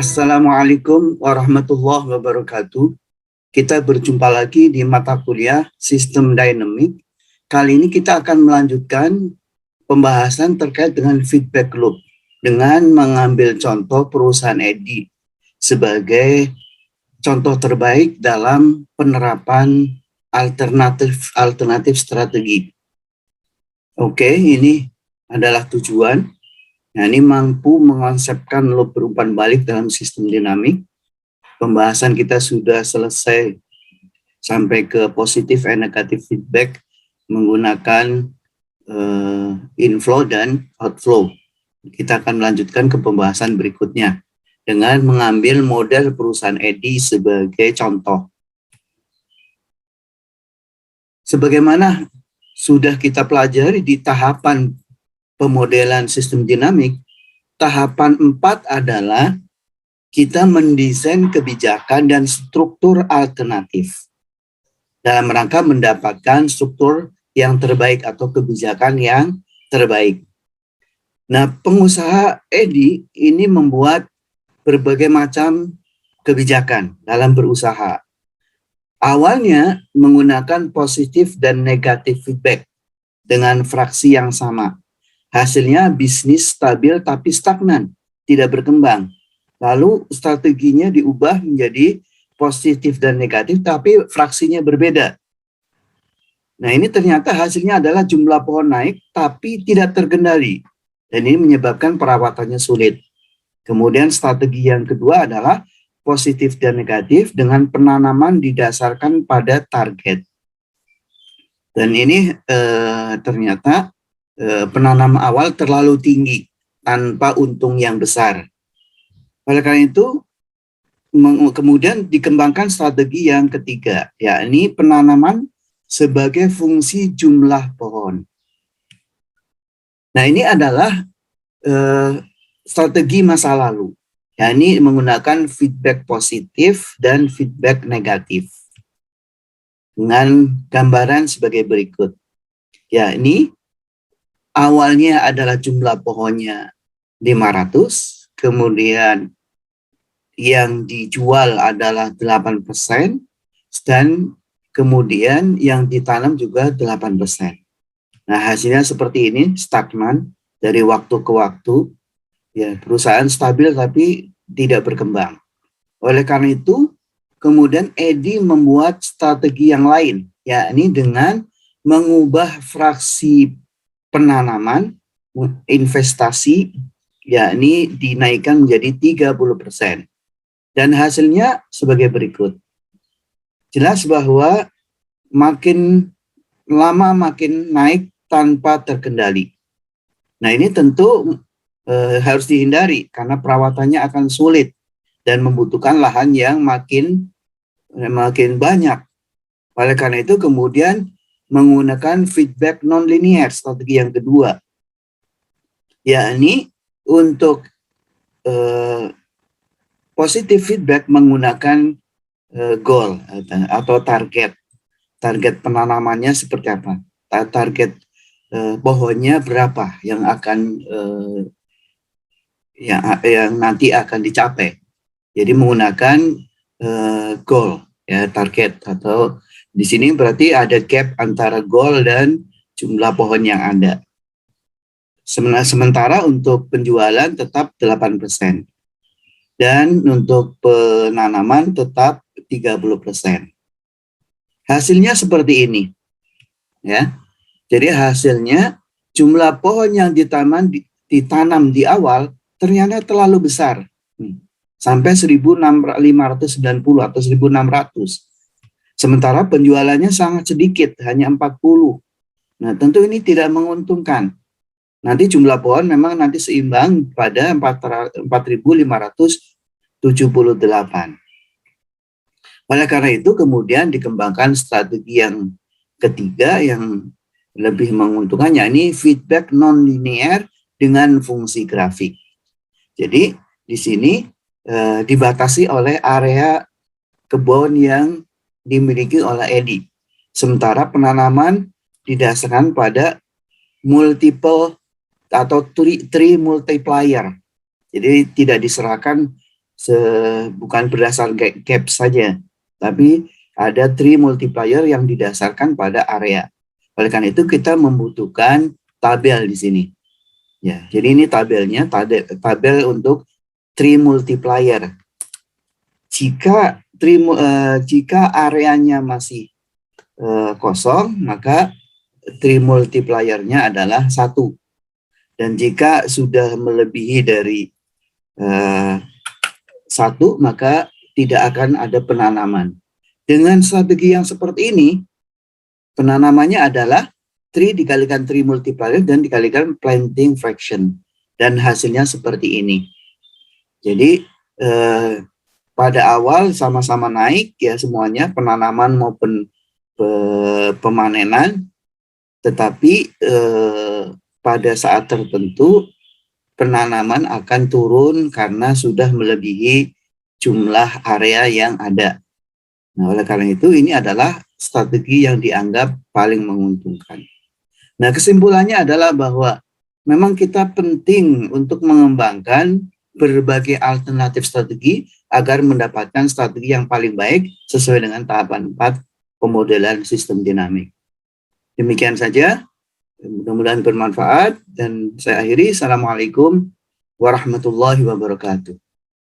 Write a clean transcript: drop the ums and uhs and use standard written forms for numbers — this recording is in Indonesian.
Assalamualaikum warahmatullahi wabarakatuh. Kita berjumpa lagi di mata kuliah Sistem Dynamic. Kali ini kita akan melanjutkan pembahasan terkait dengan feedback loop dengan mengambil contoh perusahaan Edi sebagai contoh terbaik dalam penerapan alternatif strategi. Oke, ini adalah tujuan. Nah, ini mampu mengonsepkan loop berumpan balik dalam sistem dinamik. Pembahasan kita sudah selesai sampai ke positif and negatif feedback menggunakan inflow dan outflow. Kita akan melanjutkan ke pembahasan berikutnya dengan mengambil model perusahaan Edi sebagai contoh. Sebagaimana sudah kita pelajari di tahapan pemodelan sistem dinamik, tahapan 4 adalah kita mendesain kebijakan dan struktur alternatif dalam rangka mendapatkan struktur yang terbaik atau kebijakan yang terbaik. Nah, pengusaha Edi ini membuat berbagai macam kebijakan dalam berusaha. Awalnya menggunakan positif dan negatif feedback dengan fraksi yang sama. Hasilnya bisnis stabil tapi stagnan, tidak berkembang. Lalu strateginya diubah menjadi positif dan negatif tapi fraksinya berbeda. Nah, ini ternyata hasilnya adalah jumlah pohon naik tapi tidak terkendali. Dan ini menyebabkan perawatannya sulit. Kemudian strategi yang kedua adalah positif dan negatif dengan penanaman didasarkan pada target. Dan ini ternyata penanam awal terlalu tinggi tanpa untung yang besar. Oleh karena itu, kemudian dikembangkan strategi yang ketiga, yakni penanaman sebagai fungsi jumlah pohon. Nah, ini adalah strategi masa lalu, yakni menggunakan feedback positif dan feedback negatif. Dengan gambaran sebagai berikut, yakni awalnya adalah jumlah pohonnya 500, kemudian yang dijual adalah 8%, dan kemudian yang ditanam juga 8%. Nah, hasilnya seperti ini, stagnan dari waktu ke waktu, ya, perusahaan stabil tapi tidak berkembang. Oleh karena itu, kemudian Edi membuat strategi yang lain, yakni dengan mengubah fraksi penanaman investasi, yakni dinaikkan menjadi 30%. Dan hasilnya sebagai berikut. Jelas bahwa makin lama makin naik tanpa terkendali. Nah, ini tentu harus dihindari karena perawatannya akan sulit dan membutuhkan lahan yang makin banyak. Oleh karena itu kemudian menggunakan feedback non-linear, strategi yang kedua, yakni untuk positive feedback menggunakan goal atau target penanamannya seperti apa, target pohonnya berapa yang akan yang nanti akan dicapai. Jadi menggunakan goal, ya, target, atau di sini berarti ada gap antara goal dan jumlah pohon yang ada. Sementara untuk penjualan tetap 8%. Dan untuk penanaman tetap 30%. Hasilnya seperti ini. Ya. Jadi hasilnya jumlah pohon yang ditanam di awal ternyata terlalu besar. Sampai 1.590 atau 1.600. Sementara penjualannya sangat sedikit, hanya 40. Nah, tentu ini tidak menguntungkan. Nanti jumlah pohon memang nanti seimbang pada 4.578. Oleh karena itu kemudian dikembangkan strategi yang ketiga yang lebih menguntungkan, yakni feedback non-linear dengan fungsi grafik. Jadi di sini dibatasi oleh area kebun yang dimiliki oleh Edi. Sementara penanaman didasarkan pada multiple atau tree multiplier. Jadi tidak diserahkan bukan berdasar gap saja, tapi ada tree multiplier yang didasarkan pada area. Oleh karena itu kita membutuhkan tabel di sini. Ya, jadi ini tabelnya, tabel untuk tree multiplier. Jika areanya masih kosong, maka tree multiplier-nya adalah 1. Dan jika sudah melebihi dari 1, maka tidak akan ada penanaman. Dengan strategi yang seperti ini, penanamannya adalah tree dikalikan tree multiplier dan dikalikan planting fraction. Dan hasilnya seperti ini. Jadi pada awal sama-sama naik ya semuanya, penanaman maupun pemanenan, tetapi pada saat tertentu penanaman akan turun karena sudah melebihi jumlah area yang ada. Nah, oleh karena itu ini adalah strategi yang dianggap paling menguntungkan. Nah, kesimpulannya adalah bahwa memang kita penting untuk mengembangkan berbagai alternatif strategi agar mendapatkan strategi yang paling baik sesuai dengan tahapan 4 pemodelan sistem dinamik. Demikian saja, mudah-mudahan bermanfaat dan saya akhiri. Assalamualaikum warahmatullahi wabarakatuh.